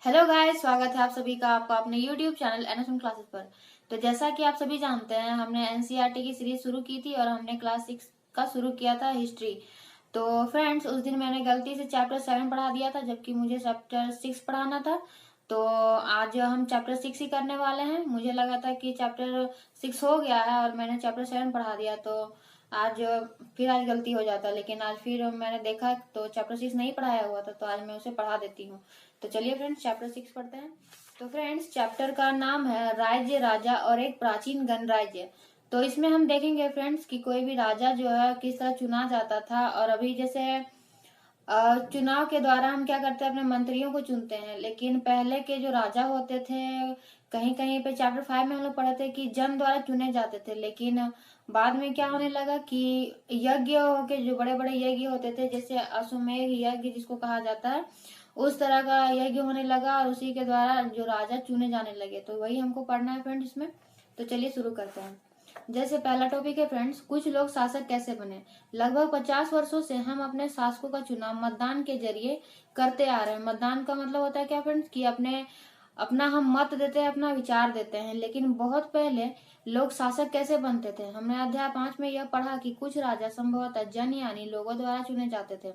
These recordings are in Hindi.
हेलो गाइस, स्वागत है आप सभी का आपका अपने यूट्यूब चैनल एनएसएम क्लासेस पर। तो जैसा कि आप सभी जानते हैं, हमने एनसीईआरटी की सीरीज शुरू की थी और हमने क्लास 6 का शुरू किया था हिस्ट्री। तो फ्रेंड्स, उस दिन मैंने गलती से चैप्टर 7 पढ़ा दिया था, जबकि मुझे चैप्टर 6 पढ़ाना था। तो आज हम चैप्टर 6 ही करने वाले हैं। मुझे लगा था कि चैप्टर 6 हो गया है और मैंने चैप्टर 7 पढ़ा दिया, तो आज आज गलती हो जाता, लेकिन आज फिर मैंने देखा तो चैप्टर 6 नहीं पढ़ाया हुआ था, तो आज मैं उसे पढ़ा देती हूँ। तो चलिए फ्रेंड्स, चैप्टर 6 पढ़ते हैं। तो फ्रेंड्स, चैप्टर का नाम है राज्य, राजा और एक प्राचीन गणराज्य। तो इसमें हम देखेंगे फ्रेंड्स कि कोई भी राजा जो है किस तरह चुना जाता था। और अभी जैसे चुनाव के द्वारा हम क्या करते हैं, अपने मंत्रियों को चुनते हैं, लेकिन पहले के जो राजा होते थे, कहीं कहीं पे चैप्टर 5 में हम लोग पढ़े थे कि जन द्वारा चुने जाते थे। लेकिन बाद में क्या होने लगा कि यज्ञ के जो बड़े बड़े यज्ञ होते थे, जैसे अश्वमेध यज्ञ जिसको कहा जाता है, उस तरह का यज्ञ होने लगा और उसी के द्वारा जो राजा चुने जाने लगे। तो वही हमको पढ़ना है फ्रेंड्स इसमें। तो चलिए शुरू करते हैं। जैसे पहला टॉपिक है फ्रेंड्स, कुछ लोग शासक कैसे बने। लगभग 50 वर्षों से हम अपने शासकों का चुनाव मतदान के जरिए करते आ रहे हैं। मतदान का मतलब होता है क्या फ्रेंड्स, कि अपना हम मत देते हैं, अपना विचार देते हैं। लेकिन बहुत पहले लोग शासक कैसे बनते थे। हमने अध्याय 5 में यह पढ़ा कि कुछ राजा संभवतः जन यानी लोगों द्वारा चुने जाते थे,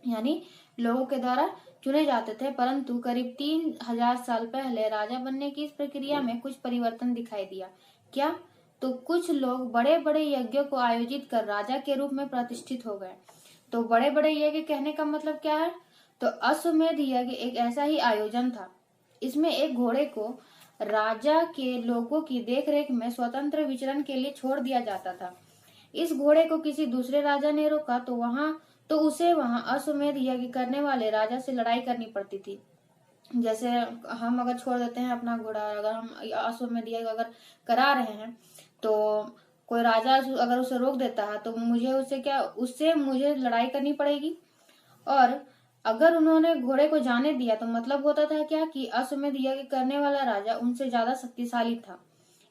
यानी लोगों के द्वारा चुने जाते थे। परंतु करीब 3000 साल पहले राजा बनने की इस प्रक्रिया में कुछ परिवर्तन दिखाई दिया। क्या? तो कुछ लोग बड़े बड़े यज्ञों को आयोजित कर राजा के रूप में प्रतिष्ठित हो गए। तो बड़े बड़े यज्ञ कहने का मतलब क्या है? तो अश्वमेध यज्ञ एक ऐसा ही आयोजन था। इसमें एक घोड़े को राजा के लोगों की देखरेख में स्वतंत्र विचरण के लिए छोड़ दिया जाता था। इस घोड़े को किसी दूसरे राजा ने रोका तो उसे वहां अश्वमेध यज्ञ करने वाले राजा से लड़ाई करनी पड़ती थी। जैसे हम अगर छोड़ देते हैं अपना घोड़ा, अगर हम अश्वमेध यज्ञ अगर करा रहे हैं, तो कोई राजा अगर उसे रोक देता है तो उससे मुझे लड़ाई करनी पड़ेगी। और अगर उन्होंने घोड़े को जाने दिया तो मतलब होता था क्या, कि अश्वमेध यज्ञ करने वाला राजा उनसे ज्यादा शक्तिशाली था।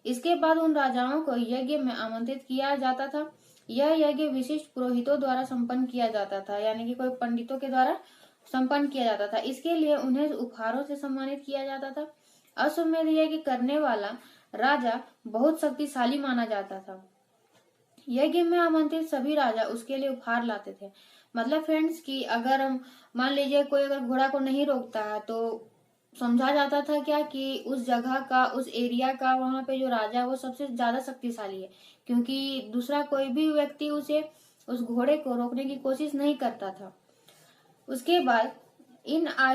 इसके बाद उन राजाओं को यज्ञ में आमंत्रित किया जाता था। यह यज्ञ विशिष्ट पुरोहितों द्वारा संपन्न किया जाता था, यानी कि कोई पंडितों के द्वारा संपन्न किया जाता था। इसके लिए उन्हें उपहारों से सम्मानित किया जाता था। अश्वमेध यज्ञ करने वाला राजा बहुत शक्तिशाली माना जाता था। यज्ञ में आमंत्रित सभी राजा उसके लिए उपहार लाते थे। मतलब फ्रेंड्स, कि अगर हम मान लीजिए कोई अगर घोड़ा को नहीं रोकता है, तो समझा जाता था क्या, कि उस जगह का, उस एरिया का, वहां पे जो राजा है वो सबसे ज्यादा शक्तिशाली है, क्योंकि दूसरा कोई भी व्यक्ति उस घोड़े को रोकने की कोशिश नहीं करता था। उसके बाद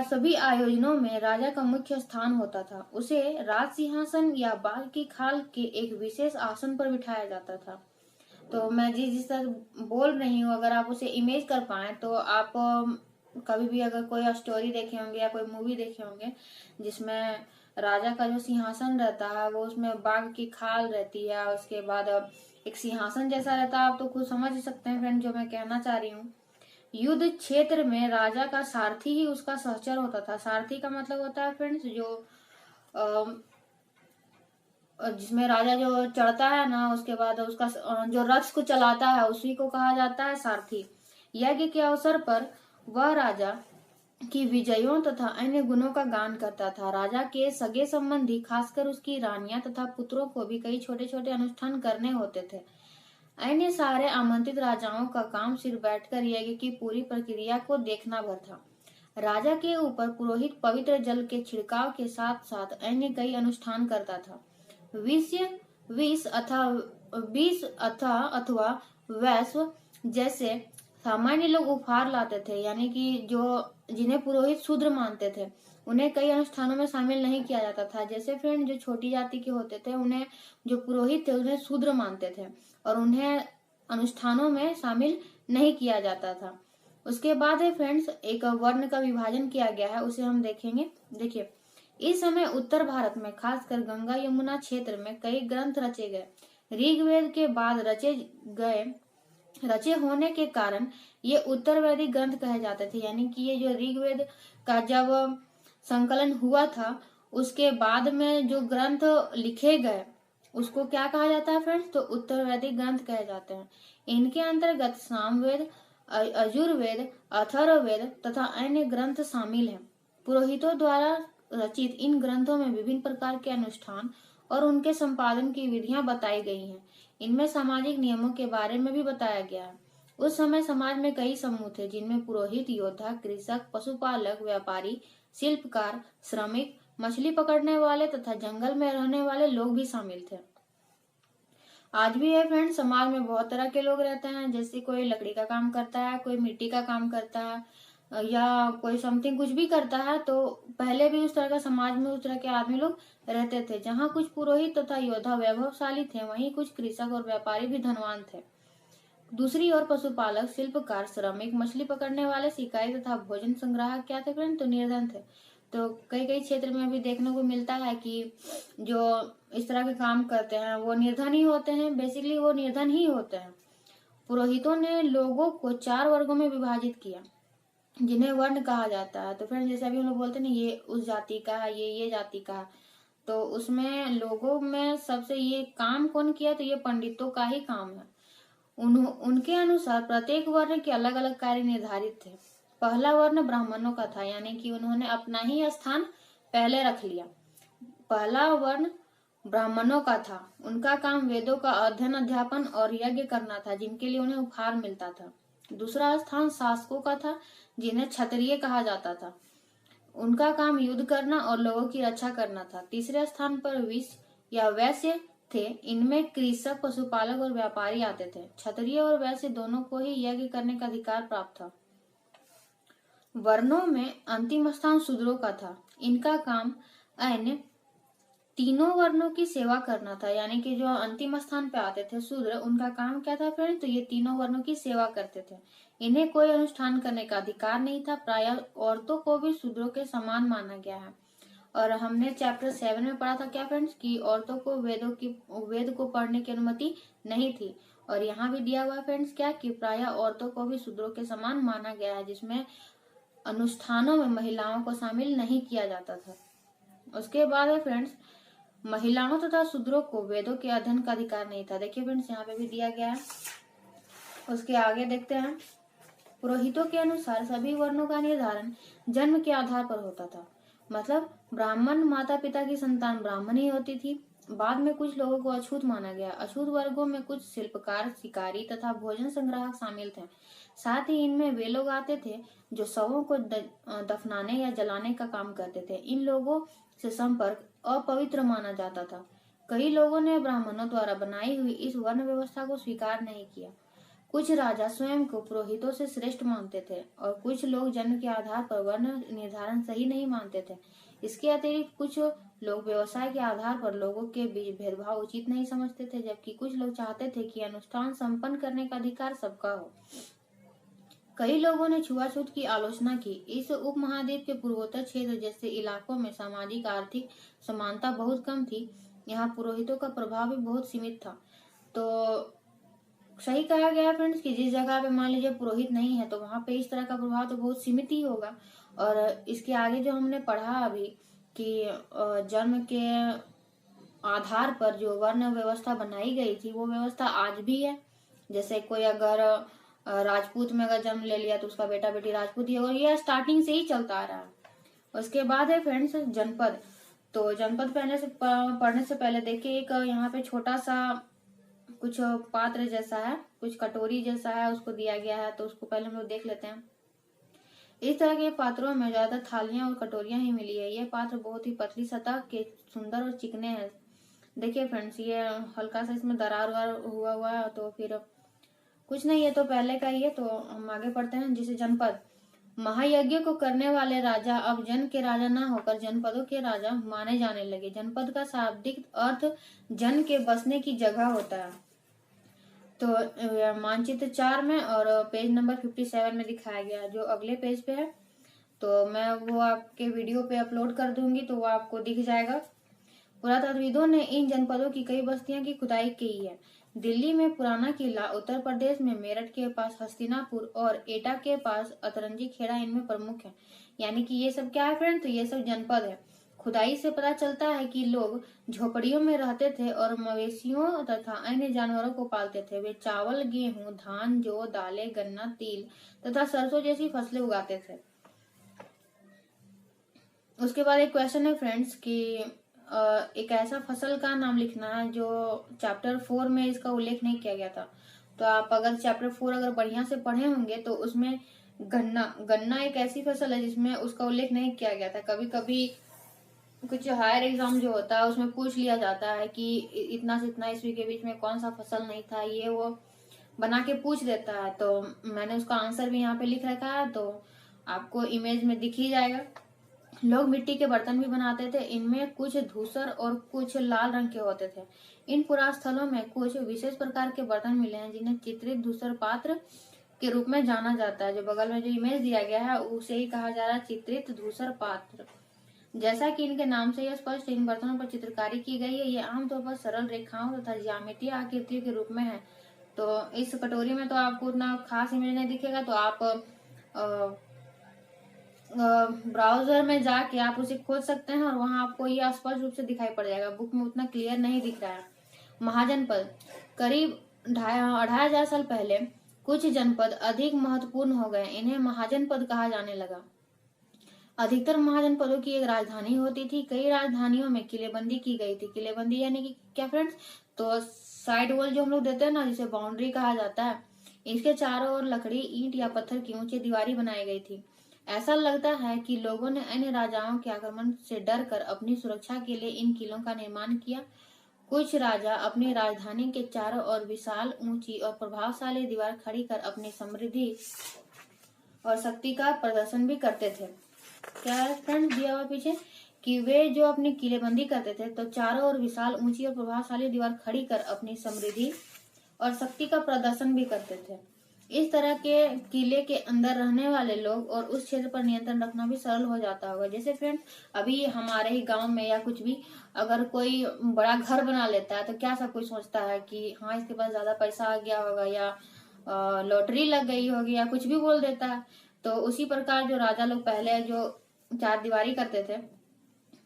सभी आयोजनों में राजा का मुख्य स्थान होता था। उसे राज सिंहासन या बाघ की खाल के एक विशेष आसन पर बिठाया जाता था। तो मैं जिस तरह बोल रही हूँ, अगर आप उसे इमेज कर पाए तो आप कभी भी अगर कोई स्टोरी देखे होंगे या कोई मूवी देखे होंगे जिसमें राजा का जो सिंहासन रहता है वो उसमें बाघ की खाल रहती है, उसके बाद एक सिंहासन जैसा रहता है। आप तो खुद समझ ही सकते हैं फ्रेंड जो मैं कहना चाह रही हूँ। युद्ध क्षेत्र में राजा का सारथी ही उसका सहचर होता था। सारथी का मतलब होता है फ्रेंड्स जिसमें राजा जो चढ़ता है ना, उसके बाद उसका जो रथ को चलाता है उसी को कहा जाता है सारथी। यज्ञ के अवसर पर वह राजा की विजयों तथा अन्य गुणों का गान करता था। राजा के सगे संबंधी, खासकर उसकी रानियां तथा पुत्रों को भी कई छोटे छोटे अनुष्ठान करने होते थे। अन्य सारे आमंत्रित राजाओं का काम सिर्फ बैठकर यज्ञ की पूरी प्रक्रिया को देखना भर था। राजा के ऊपर पुरोहित पवित्र जल के छिड़काव के साथ साथ अन्य कई अनुष्ठान करता था। विषय विष अथवा वैश्व जैसे सामान्य लोग उपहार लाते थे, यानी कि जिन्हें पुरोहित शूद्र मानते थे उन्हें कई अनुष्ठानों में शामिल नहीं किया जाता था। जैसे फ्रेंड जो छोटी जाति के होते थे उन्हें जो पुरोहित थे उन्हें शूद्र मानते थे और उन्हें अनुष्ठानों में शामिल नहीं किया जाता था। उसके बाद है फ्रेंड्स, एक वर्ण का विभाजन किया गया है, उसे हम देखेंगे। देखिए, इस समय उत्तर भारत में खासकर गंगा यमुना क्षेत्र में कई ग्रंथ रचे गए। ऋग्वेद के बाद रचे होने के कारण ये उत्तर वैदिक ग्रंथ कहे जाते थे, यानी कि ये जो ऋग्वेद का जब संकलन हुआ था उसके बाद में जो ग्रंथ लिखे गए उसको क्या कहा जाता है फ्रेंड्स, तो उत्तर वैदिक ग्रंथ कहे जाते हैं। इनके अंतर्गत सामवेद, यजुर्वेद, अथर्ववेद तथा अन्य ग्रंथ शामिल हैं। पुरोहितों द्वारा रचित इन ग्रंथों में विभिन्न प्रकार के अनुष्ठान और उनके संपादन की विधियां बताई गई हैं। इनमें सामाजिक नियमों के बारे में भी बताया गया है। उस समय समाज में कई समूह थे, जिनमें पुरोहित, योद्धा, कृषक, पशुपालक, व्यापारी, शिल्पकार, श्रमिक, मछली पकड़ने वाले तथा जंगल में रहने वाले लोग भी शामिल थे। आज भी है फ्रेंड, समाज में बहुत तरह के लोग रहते हैं। जैसे कोई लकड़ी का काम करता है, कोई मिट्टी का काम करता है, या कोई समथिंग कुछ भी करता है। तो पहले भी उस तरह का समाज में उस तरह के आदमी लोग रहते थे। जहाँ कुछ पुरोहित तथा योद्धा वैभवशाली थे, वहीं कुछ कृषक और व्यापारी भी धनवान थे। दूसरी ओर पशुपालक, शिल्पकार, श्रमिक, मछली पकड़ने वाले, शिकारी तथा भोजन संग्राहक क्या थे फ्रेंड? तो निर्धन थे। तो कई कई क्षेत्र में भी देखने को मिलता है कि जो इस तरह के काम करते हैं वो निर्धन ही होते हैं। बेसिकली वो निर्धन ही होते हैं। पुरोहितों ने लोगों को 4 वर्गों में विभाजित किया, जिन्हें वर्ण कहा जाता है। तो फ्रेंड, जैसे अभी हम लोग बोलते हैं ना, ये उस जाति का है, ये जाति का है। तो उसमें लोगों में सबसे ये काम कौन किया? तो ये पंडितों का ही काम है। उनके अनुसार प्रत्येक वर्ण के अलग अलग कार्य निर्धारित थे। पहला वर्ण ब्राह्मणों का था, यानी कि उन्होंने अपना ही स्थान पहले रख लिया। पहला वर्ण ब्राह्मणों का था। उनका काम वेदों का अध्ययन, अध्यापन और यज्ञ करना था, जिनके लिए उन्हें उपहार मिलता था। दूसरा स्थान शासकों का था, जिन्हें क्षत्रिय कहा जाता था। उनका काम युद्ध करना और लोगों की रक्षा करना था। तीसरे स्थान पर विष या वैश्य थे। इनमें कृषक, पशुपालक और व्यापारी आते थे। क्षत्रिय और वैश्य दोनों को ही यज्ञ करने का अधिकार प्राप्त था। वर्णों में अंतिम स्थान शूद्रों का था। इनका काम अन्य तीनों वर्णों की सेवा करना था, यानी कि जो अंतिम स्थान पे आते थे शूद्र, उनका काम क्या था फ्रेंड? तो ये तीनों वर्णों की सेवा करते थे। इन्हें कोई अनुष्ठान करने का अधिकार नहीं था। प्रायः औरतों को भी शूद्रों के समान माना गया है। और हमने चैप्टर 7 में पढ़ा था क्या फ्रेंड्स, कि औरतों को वेद को पढ़ने की अनुमति नहीं थी। और यहाँ भी दिया हुआ फ्रेंड्स क्या, कि प्रायः औरतों को भी शूद्रों के समान माना गया है, जिसमें अनुष्ठानों में महिलाओं को शामिल नहीं किया जाता था। उसके बाद है फ्रेंड्स, महिलाओं तथा शूद्रों को वेदों के अध्ययन का अधिकार नहीं था। देखिए फ्रेंड्स, यहाँ पे भी दिया गया है। उसके आगे देखते हैं, पुरोहितों के अनुसार सभी वर्णों का निर्धारण जन्म के आधार पर होता था। मतलब ब्राह्मण माता पिता की संतान ब्राह्मण ही होती थी। बाद में कुछ लोगों को अछूत माना गया। अछूत वर्गों में कुछ शिल्पकार, शिकारी तथा भोजन संग्राहक शामिल थे। साथ ही इनमें वे लोग आते थे जो शवों को दफनाने या जलाने का काम करते थे। इन लोगों से संपर्क अपवित्र माना जाता था। कई लोगों ने ब्राह्मणों द्वारा बनाई हुई इस वर्ण व्यवस्था को स्वीकार नहीं किया। कुछ राजा स्वयं को पुरोहितों से श्रेष्ठ मानते थे और कुछ लोग जन्म के आधार पर वर्ण निर्धारण सही नहीं मानते थे। इसके अतिरिक्त कुछ लोग व्यवसाय के आधार पर लोगों के बीच भेदभाव उचित नहीं समझते थे, जबकि कुछ लोग चाहते थे कि अनुष्ठान संपन्न करने का अधिकार सबका हो। कई लोगों ने छुआछूत की आलोचना की। इस उपमहाद्वीप के पूर्वोत्तर क्षेत्र जैसे इलाकों में सामाजिक आर्थिक समानता बहुत कम थी। यहाँ पुरोहितों का प्रभाव भी बहुत सीमित था। तो सही कहा गया फ्रेंड्स कि जिस जगह पे मान लीजिए पुरोहित नहीं है, तो वहां पे इस तरह का प्रभाव तो बहुत सीमित ही होगा। और इसके आगे जो हमने पढ़ा अभी, कि जन्म के आधार पर जो वर्ण व्यवस्था बनाई गई थी, वो व्यवस्था आज भी है। जैसे कोई अगर राजपूत में अगर जन्म ले लिया तो उसका बेटा बेटी राजपूत ही होगा। ये स्टार्टिंग से ही चलता आ रहा है। उसके बाद है फ्रेंड्स जनपद। तो जनपद पढ़ने से पहले देखिए, एक यहाँ पे छोटा सा कुछ पात्र जैसा है, कुछ कटोरी जैसा है, उसको दिया गया है। तो उसको पहले हम लोग देख लेते हैं। इस तरह के पात्रों में ज्यादा थालियां और कटोरियां ही मिली है। ये पात्र बहुत ही पतली सतह के सुंदर और चिकने हैं। देखिए फ्रेंड्स, ये हल्का सा इसमें दरार हुआ है। तो फिर कुछ नहीं, ये तो पहले का ही है। तो हम आगे पढ़ते हैं। जिसे जनपद, महायज्ञ को करने वाले राजा अब जन के राजा न होकर जनपदों के राजा माने जाने लगे। जनपद का शाब्दिक अर्थ जन के बसने की जगह होता है। तो मानचित्र 4 में और पेज नंबर 57 में दिखाया गया है। जो अगले पेज पे है, तो मैं वो आपके वीडियो पे अपलोड कर दूंगी, तो वो आपको दिख जाएगा। पुरातत्वविदों ने इन जनपदों की कई बस्तियों की खुदाई की है। दिल्ली में पुराना किला, उत्तर प्रदेश में मेरठ के पास हस्तिनापुर और एटा के पास अतरंजी खेड़ा इनमें प्रमुख है। यानी कि ये सब क्या है फ्रेंड? तो ये सब जनपद है। खुदाई से पता चलता है कि लोग झोपड़ियों में रहते थे और मवेशियों तथा अन्य जानवरों को पालते थे। वे चावल, गेहूं, धान, जौ, दालें, गन्ना, तिल तथा सरसों जैसी फसलें उगाते थे। उसके बाद एक क्वेश्चन है फ्रेंड्स कि एक ऐसा फसल का नाम लिखना है जो चैप्टर 4 में इसका उल्लेख नहीं किया गया था। तो आप अगर चैप्टर 4 अगर बढ़िया से पढ़े होंगे तो उसमें गन्ना गन्ना एक ऐसी फसल है जिसमें उसका उल्लेख नहीं किया गया था। कभी कभी कुछ हायर एग्जाम जो होता है उसमें पूछ लिया जाता है कि इतना से इतना ईस्वी के बीच में कौन सा फसल नहीं था, ये वो बना के पूछ देता है। तो मैंने उसका आंसर भी यहाँ पे लिख रखा है, तो आपको इमेज में दिख ही जाएगा। लोग मिट्टी के बर्तन भी बनाते थे। इनमें कुछ धूसर और कुछ लाल रंग के होते थे। इन पुरातन स्थलों में कुछ विशेष प्रकार के बर्तन मिले हैं जिन्हें चित्रित धूसर पात्र के रूप में जाना जाता है। जो बगल में जो इमेज दिया गया है उसे ही कहा जा रहा है चित्रित धूसर पात्र। जैसा कि इनके नाम से यह स्पष्ट, इन बर्तनों पर चित्रकारी की गई है। ये आमतौर पर सरल रेखाओं तथा ज्यामितीय आकृतियों के रूप में है। तो इस कटोरी में तो आपको उतना खास इमेज नहीं दिखेगा, तो आप ब्राउजर में जाके आप उसे खोज सकते हैं और वहां आपको ये स्पष्ट रूप से दिखाई पड़ जाएगा। बुक में उतना क्लियर नहीं दिख रहा है। महाजनपद, करीब 2500 साल पहले कुछ जनपद अधिक महत्वपूर्ण हो गए। इन्हें महाजनपद कहा जाने लगा। अधिकतर महाजनपदों की एक राजधानी होती थी। कई राजधानियों में किलेबंदी की गई थी। किलेबंदी यानी कि क्या फ्रेंड्स, तो साइड वॉल जो हम लोग देते हैं ना, जिसे बाउंड्री कहा जाता है, इसके चारों ओर लकड़ी, ईंट या पत्थर की ऊंची दीवारी बनाई गई थी। ऐसा लगता है कि लोगों ने अन्य राजाओं के आक्रमण से डरकर अपनी सुरक्षा के लिए इन किलों का निर्माण किया। कुछ राजा अपनी राजधानी के चारों ओर विशाल, ऊंची और प्रभावशाली दीवार खड़ी कर अपनी समृद्धि और शक्ति का प्रदर्शन भी करते थे। क्या फ्रेंड दिया हुआ पीछे कि वे जो अपनी किलेबंदी करते थे तो चारों ओर विशाल, ऊंची और प्रभावशाली दीवार खड़ी कर अपनी समृद्धि और शक्ति का प्रदर्शन भी करते थे। इस तरह के किले के अंदर रहने वाले लोग और उस क्षेत्र पर नियंत्रण रखना भी सरल हो जाता होगा। जैसे फ्रेंड्स अभी हमारे ही गांव में या कुछ भी अगर कोई बड़ा घर बना लेता है तो क्या सब कुछ सोचता है कि हाँ इसके पास ज्यादा पैसा आ गया होगा या लॉटरी लग गई होगी या कुछ भी बोल देता है। तो उसी प्रकार जो राजा लोग पहले जो चार दीवारी करते थे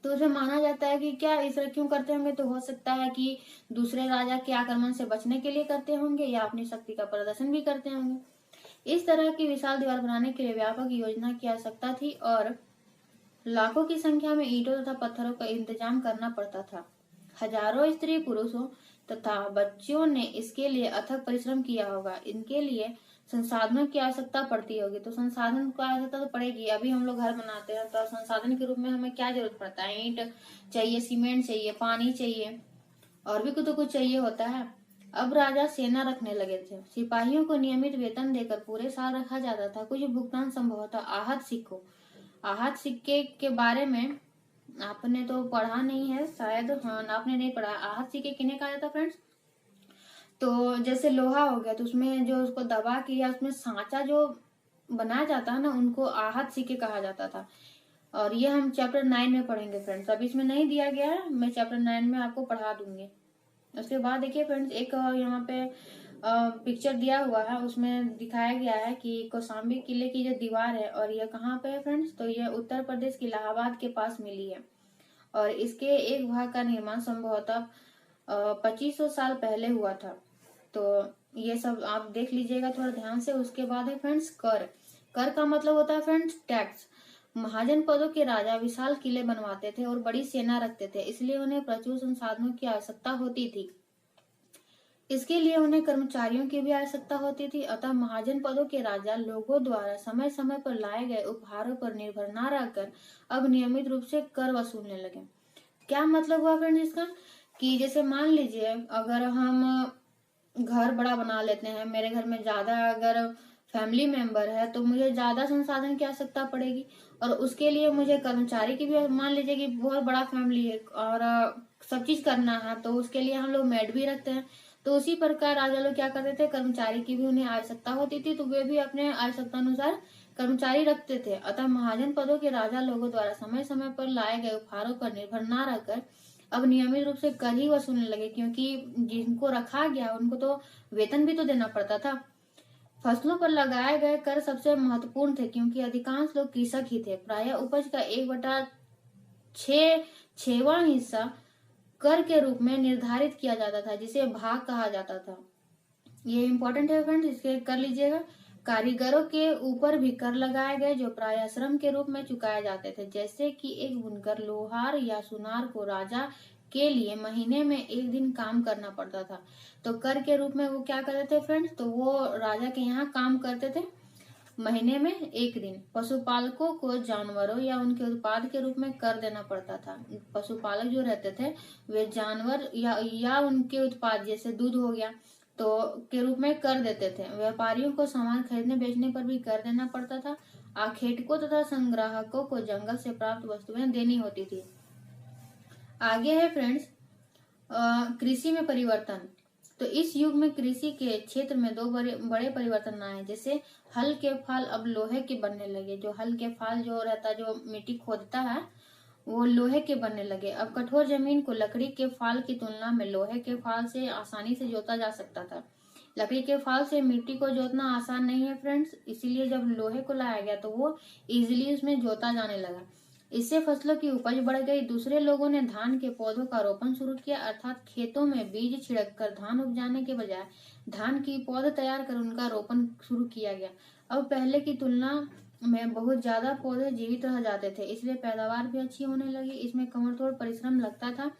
तो उसे माना जाता है कि क्या इस तरह क्यों करते होंगे, तो हो सकता है कि दूसरे राजा के आक्रमण से बचने के लिए करते होंगे या अपनी शक्ति का प्रदर्शन भी करते होंगे। इस तरह की विशाल दीवार बनाने के लिए व्यापक योजना की आवश्यकता थी और लाखों की संख्या में ईंटों तथा पत्थरों का इंतजाम करना पड़ता था। हजारों स्त्री पुरुषों तथा बच्चों ने इसके लिए अथक परिश्रम किया होगा। इनके लिए संसाधनों की आवश्यकता पड़ती होगी। तो संसाधन की आवश्यकता तो पड़ेगी। अभी हम लोग घर बनाते हैं तो संसाधन के रूप में हमें क्या जरूरत पड़ता है, ईंट चाहिए, सीमेंट चाहिए, पानी चाहिए और भी तो कुछ चाहिए होता है। अब राजा सेना रखने लगे थे। सिपाहियों को नियमित वेतन देकर पूरे साल रखा जाता था। कुछ भुगतान संभवतः आहत सिक्के के बारे में आपने तो पढ़ा नहीं है शायद, हाँ आपने नहीं पढ़ा। आहत सिक्के किन्हें कहा जाता फ्रेंड्स, तो जैसे लोहा हो गया तो उसमें जो उसको दबा के या उसमें सांचा जो बनाया जाता है ना, उनको आहत सिक्के कहा जाता था। और ये हम चैप्टर 9 में पढ़ेंगे फ्रेंड्स। अभी इसमें नहीं दिया गया है, मैं चैप्टर 9 में आपको पढ़ा दूंगी। उसके बाद देखिए फ्रेंड्स एक यहाँ पे पिक्चर दिया हुआ है, उसमें दिखाया गया है कि कौशाम्बी किले की जो दीवार है और ये कहाँ पे है फ्रेंड्स, तो ये उत्तर प्रदेश के इलाहाबाद के पास मिली है। और इसके एक भाग का निर्माण संभवतः 2500 साल पहले हुआ था। तो ये सब आप देख लीजिएगा थोड़ा ध्यान से। उसके बाद है फ्रेंड्स कर का मतलब होता है फ्रेंड्स टैक्स। महाजन पदों के राजा विशाल किले बनवाते थे और बड़ी सेना रखते थे, इसलिए उन्हें प्रचुर संसाधनों की आवश्यकता होती थी। इसके लिए उन्हें कर्मचारियों की भी आवश्यकता होती थी। अतः महाजन पदों के राजा लोगों द्वारा समय समय पर लाए गए उपहारों पर निर्भर न रहकर अब नियमित रूप से कर वसूलने लगे। क्या मतलब हुआ फ्रेंड्स इसका, कि जैसे मान लीजिए अगर हम घर बड़ा बना लेते हैं, मेरे घर में ज्यादा अगर फैमिली मेंबर है तो मुझे ज्यादा संसाधन की आवश्यकता पड़ेगी और उसके लिए मुझे कर्मचारी की भी, मान लीजिए कि बहुत बड़ा फैमिली है और सब चीज करना है तो उसके लिए हम लोग मेड भी रखते हैं। तो उसी प्रकार राजा लोग क्या करते थे, कर्मचारी की भी उन्हें आवश्यकता होती थी तो वे भी अपने आवश्यकता अनुसार कर्मचारी रखते थे। अतः महाजन पदों के राजा लोगों द्वारा समय समय पर लाए गए उपहारों पर निर्भर न रहकर अब नियमित रूप से कर ही वसूलने लगे, क्योंकि जिनको रखा गया उनको तो वेतन भी तो देना पड़ता था। फसलों पर लगाए गए कर सबसे महत्वपूर्ण थे क्योंकि अधिकांश लोग कृषक ही थे। प्रायः उपज का 1/6वां हिस्सा कर के रूप में निर्धारित किया जाता था, जिसे भाग कहा जाता था। ये इंपॉर्टेंट है फ्रेंड्स, इसके कर लीजिएगा। कारीगरों के ऊपर भी कर लगाए गए जो प्रायः श्रम के रूप में चुकाए जाते थे। जैसे कि एक बुनकर, लोहार या सुनार को राजा के लिए महीने में एक दिन काम करना पड़ता था। तो कर के रूप में वो क्या करते थे फ्रेंड्स, तो वो राजा के यहाँ काम करते थे महीने में एक दिन। पशुपालकों को जानवरों या उनके उत्पाद के रूप में कर देना पड़ता था। पशुपालक जो रहते थे वे जानवर या उनके उत्पाद जैसे दूध हो गया तो के रूप में कर देते थे। व्यापारियों को सामान खरीदने बेचने पर भी कर देना पड़ता था। आखेटकों तथा संग्राहकों को जंगल से प्राप्त वस्तुएं देनी होती थी। आगे है फ्रेंड्स कृषि में परिवर्तन। तो इस युग में कृषि के क्षेत्र में दो बड़े परिवर्तन आए। जैसे हल के फाल अब लोहे के बनने लगे। जो हल के फाल जो रहता है जो मिट्टी खोदता है वो लोहे के बनने लगे। अब कठोर जमीन को लकड़ी के फाल की तुलना में लोहे के फाल से आसानी से जोता जा सकता था। लकड़ी के फाल से मिट्टी को जोतना आसान नहीं है फ्रेंड्स, इसीलिए जब लोहे को लाया गया तो वो इजीली उसमें जोता जाने लगा। इससे फसलों की उपज बढ़ गई। दूसरे लोगों ने धान के पौधों का रोपण शुरू किया, अर्थात खेतों में बीज छिड़क कर धान उपजाने के बजाय धान की पौध तैयार कर उनका रोपण शुरू किया गया। अब पहले की तुलना में बहुत ज्यादा पौधे जीवित रह जाते थे, इसलिए पैदावार भी अच्छी होने लगी। इसमें कमरतोड़ परिश्रम लगता था।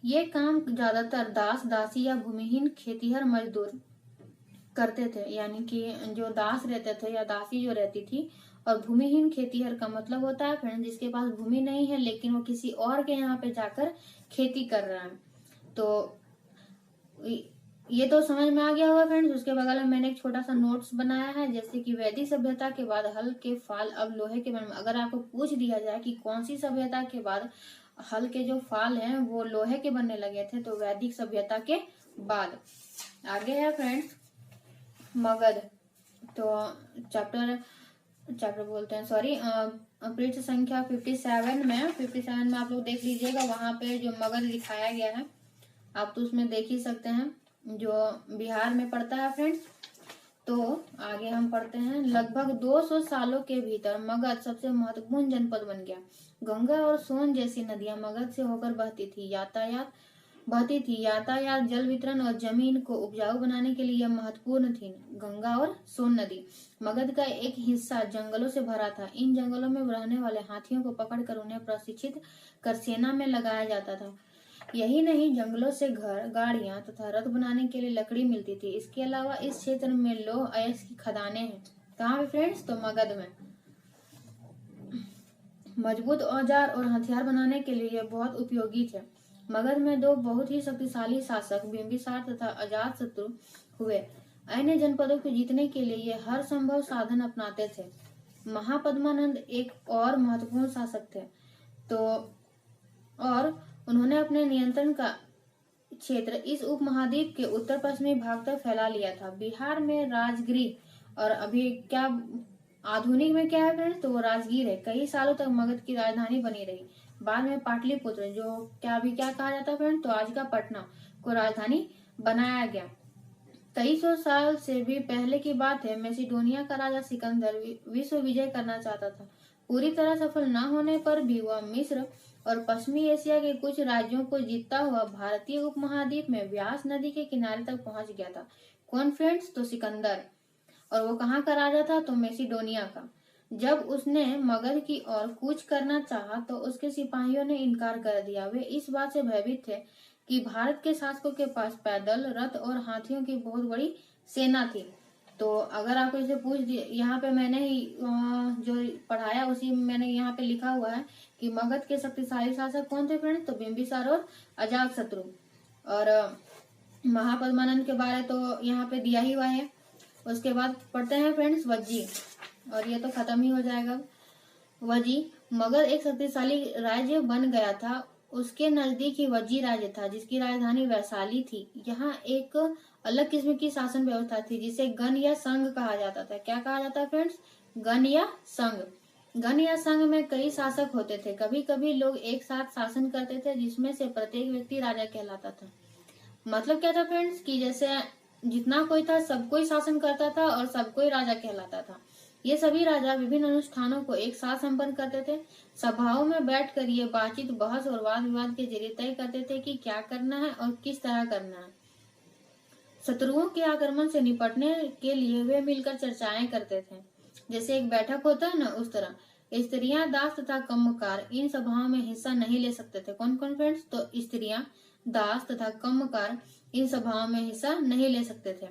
ये काम ज्यादातर दास, दासी या भूमिहीन खेतीहर मजदूर करते थे। यानी कि जो दास रहते थे या दासी जो रहती थी, और भूमिहीन खेतीहर का मतलब होता है फ्रेंड जिसके पास भूमि नहीं है लेकिन वो किसी और के यहाँ पे जाकर खेती कर रहा है। तो ये तो समझ में आ गया होगा फ्रेंड्स। उसके बगल में मैंने एक छोटा सा नोट्स बनाया है। जैसे कि वैदिक सभ्यता के बाद हल के फाल अब लोहे के बने। अगर आपको पूछ दिया जाए कि कौन सी सभ्यता के बाद हल के जो फाल हैं वो लोहे के बनने लगे थे, तो वैदिक सभ्यता के बाद। आगे है फ्रेंड्स मगध। तो चैप्टर बोलते हैं सॉरी पृष्ठ संख्या 57 में आप लोग देख लीजिएगा। वहां पे जो मगध दिखाया गया है आप तो उसमें देख ही सकते हैं, जो बिहार में पड़ता है फ्रेंड्स। तो आगे हम पढ़ते हैं। लगभग 200 सालों के भीतर मगध सबसे महत्वपूर्ण जनपद बन गया। गंगा और सोन जैसी नदियां मगध से होकर बहती थी। यातायात, जल वितरण और जमीन को उपजाऊ बनाने के लिए यह महत्वपूर्ण थी। गंगा और सोन नदी। मगध का एक हिस्सा जंगलों से भरा था। इन जंगलों में रहने वाले हाथियों को पकड़कर उन्हें प्रशिक्षित कर सेना में लगाया जाता था। यही नहीं, जंगलों से घर, गाड़ियां तथा रथ बनाने के लिए लकड़ी मिलती थी। इसके अलावा इस क्षेत्र में लौह अयस्क की खदानें हैं। कहाँ पे फ्रेंड्स, तो मगध में। मजबूत औजार और हथियार बनाने के लिए यह बहुत उपयोगी थे। मगध में दो बहुत ही शक्तिशाली शासक बिंबिसार तथा अजातशत्रु हुए। अन्य जनपदों को जीतने के लिए ये हर संभव साधन अपनाते थे। महापद्मानंद एक और महत्वपूर्ण शासक थे। तो और उन्होंने अपने नियंत्रण का क्षेत्र इस उपमहाद्वीप के उत्तर पश्चिमी भाग तक फैला लिया था। बिहार में राजगीर, और अभी क्या आधुनिक में क्या है फ्रेंड्स, तो वो राजगीर है, कई सालों तक मगध की राजधानी बनी रही। बाद में पाटलिपुत्र, जो क्या अभी क्या कहा जाता है फ्रेंड, तो आज का पटना, को राजधानी बनाया गया। 2300 साल से भी पहले की बात है। मैसिडोनिया का राजा सिकंदर विश्व विजय करना चाहता था। पूरी तरह सफल न होने पर भी वह मिस्र और पश्चिमी एशिया के कुछ राज्यों को जीतता हुआ भारतीय उपमहाद्वीप में व्यास नदी के किनारे तक पहुंच गया था। कौन फ्रेंड्स, तो सिकंदर। और वो कहाँ का राजा था, तो मैसिडोनिया का। जब उसने मगध की ओर कूच करना चाहा तो उसके सिपाहियों ने इनकार कर दिया। वे इस बात से भयभीत थे कि भारत के शासकों के पास पैदल, रथ और हाथियों की बहुत बड़ी सेना थी। तो अगर आपको इसे पूछ दिया, यहाँ पे मैंने ही जो पढ़ाया उसी में मैंने यहाँ पे लिखा हुआ है कि मगध के शक्तिशाली शासक कौन थे फ्रेंड्स, तो बिंबिसार और अजातशत्रु। और महापद्मानंद के बारे तो यहाँ पे दिया ही हुआ है। उसके बाद पढ़ते हैं फ्रेंड्स वज्जी, और ये तो खत्म ही हो जाएगा। वज्जी, मगध एक शक्तिशाली राज्य बन गया था। उसके नजदीक ही वज्जी राज्य था जिसकी राजधानी वैशाली थी। यहाँ एक अलग किस्म की शासन व्यवस्था थी जिसे गण या संघ कहा जाता था। क्या कहा जाता है फ्रेंड्स, गण या संघ। गण या संघ में कई शासक होते थे। कभी कभी लोग एक साथ शासन करते थे जिसमें से प्रत्येक व्यक्ति राजा कहलाता था। मतलब क्या था फ्रेंड्स, कि जैसे जितना कोई था सब कोई शासन करता था और सब कोई राजा कहलाता था। ये सभी राजा विभिन्न अनुष्ठानों को एक साथ संपन्न करते थे। सभाओं में बैठकर ये बातचीत, बहस और वाद विवाद के जरिए तय करते थे कि क्या करना है और किस तरह करना है। शत्रुओं के आक्रमण से निपटने के लिए वे मिलकर चर्चाएं करते थे। जैसे एक बैठक होता है ना, उस तरह। स्त्रियां, दास तथा कम्मकार इन सभाओं में हिस्सा नहीं ले सकते थे। कौन कौन फ्रेंड्स? तो स्त्रियां, दास तथा कम्मकार इन सभाओं में हिस्सा नहीं ले सकते थे।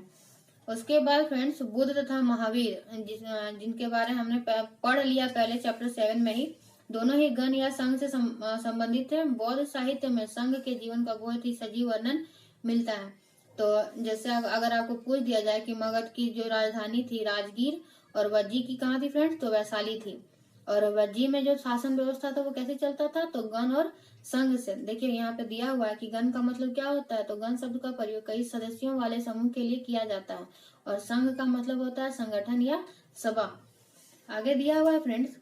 उसके बाद फ्रेंड्स बुद्ध तथा महावीर, जिनके बारे में हमने पढ़ लिया पहले चैप्टर 7 में ही, दोनों ही गण या संघ से संबंधित थे। बौद्ध साहित्य में संघ के जीवन का बहुत ही सजीव वर्णन मिलता है। तो जैसे अगर आपको पूछ दिया जाए कि मगध की जो राजधानी थी राजगीर और वज्जी की कहाँ थी फ्रेंड्स? तो वैशाली थी। और वज्जी में जो शासन व्यवस्था था वो कैसे चलता था? तो गण और संघ से। देखिए यहाँ पे दिया हुआ है कि गण का मतलब क्या होता है? तो गण शब्द का प्रयोग कई सदस्यों वाले समूह के लिए किया जाता है। और संघ का मतलब होता है संगठन या सभा। आगे दिया हुआ है फ्रेंड्स,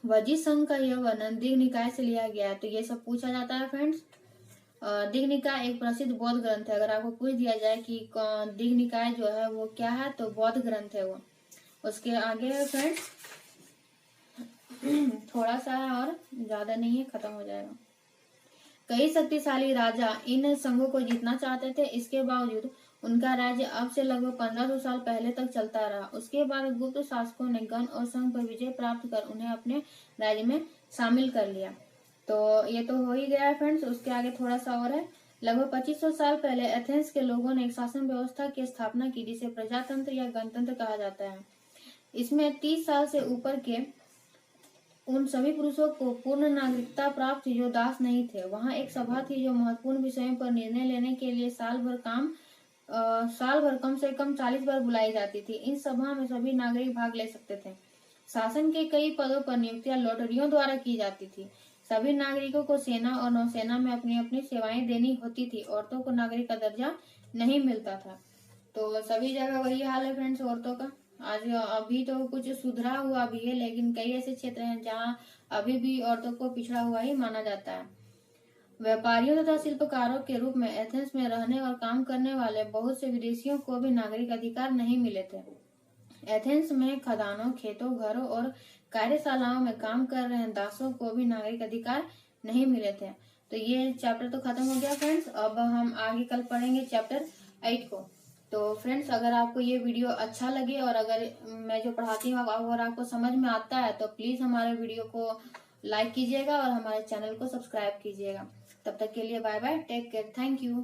वज्जी संघ का यह वर्णन दीघ निकाय से लिया गया है। तो ये सब पूछा जाता है फ्रेंड्स। दीघ निकाय एक प्रसिद्ध बौद्ध ग्रंथ है। अगर आपको पूछ दिया जाए कि दीघ निकाय जो है वो क्या है, तो बौद्ध ग्रंथ है वो। उसके आगे है फ्रेंड्स, थोड़ा सा है और ज्यादा नहीं है, खत्म हो जाएगा। कई शक्तिशाली राजा इन संघों को जीतना चाहते थे। इसके बावजूद उनका राज्य अब से लगभग 1500 साल पहले तक चलता रहा। उसके बाद गुप्त शासकों ने गण और संघ पर विजय प्राप्त कर उन्हें अपने राज्य में शामिल कर लिया। तो ये तो हो ही गया है फ्रेंड्स। उसके आगे थोड़ा सा और है। लगभग 2500 साल पहले एथेंस के लोगों ने एक शासन व्यवस्था की स्थापना की जिसे प्रजातंत्र या गणतंत्र कहा जाता है। इसमें 30 साल से ऊपर के उन सभी पुरुषों को पूर्ण नागरिकता प्राप्त थी जो दास नहीं थे। वहां एक सभा थी जो महत्वपूर्ण विषयों पर निर्णय लेने के लिए साल भर कम से कम 40 बार बुलाई जाती थी। इन सभा में सभी नागरिक भाग ले सकते थे। शासन के कई पदों पर नियुक्तियां लॉटरियों द्वारा की जाती थी। सभी नागरिकों को सेना और नौसेना में अपनी अपनी सेवाएं देनी होती थी। औरतों को नागरिक का दर्जा नहीं मिलता था। तो सभी जगह वही हाल है फ्रेंड्स औरतों का। आज अभी तो कुछ सुधरा हुआ भी है, लेकिन कई ऐसे क्षेत्र हैं जहाँ अभी भी औरतों को पिछड़ा हुआ ही माना जाता है। व्यापारियों तथा शिल्पकारों के रूप में एथेंस में रहने और काम करने वाले बहुत से विदेशियों को भी नागरिक अधिकार नहीं मिले थे। एथेंस में खदानों, खेतों, घरों और कार्यशालाओं में काम कर रहे दासों को भी नागरिक अधिकार नहीं मिले थे। तो ये चैप्टर तो खत्म हो गया फ्रेंड्स। अब हम आगे कल पढ़ेंगे चैप्टर 8 को। तो फ्रेंड्स अगर आपको ये वीडियो अच्छा लगे और अगर मैं जो पढ़ाती हूँ अगर आपको समझ में आता है तो प्लीज हमारे वीडियो को लाइक कीजिएगा और हमारे चैनल को सब्सक्राइब कीजिएगा। तब तक के लिए bye bye, take care, thank you.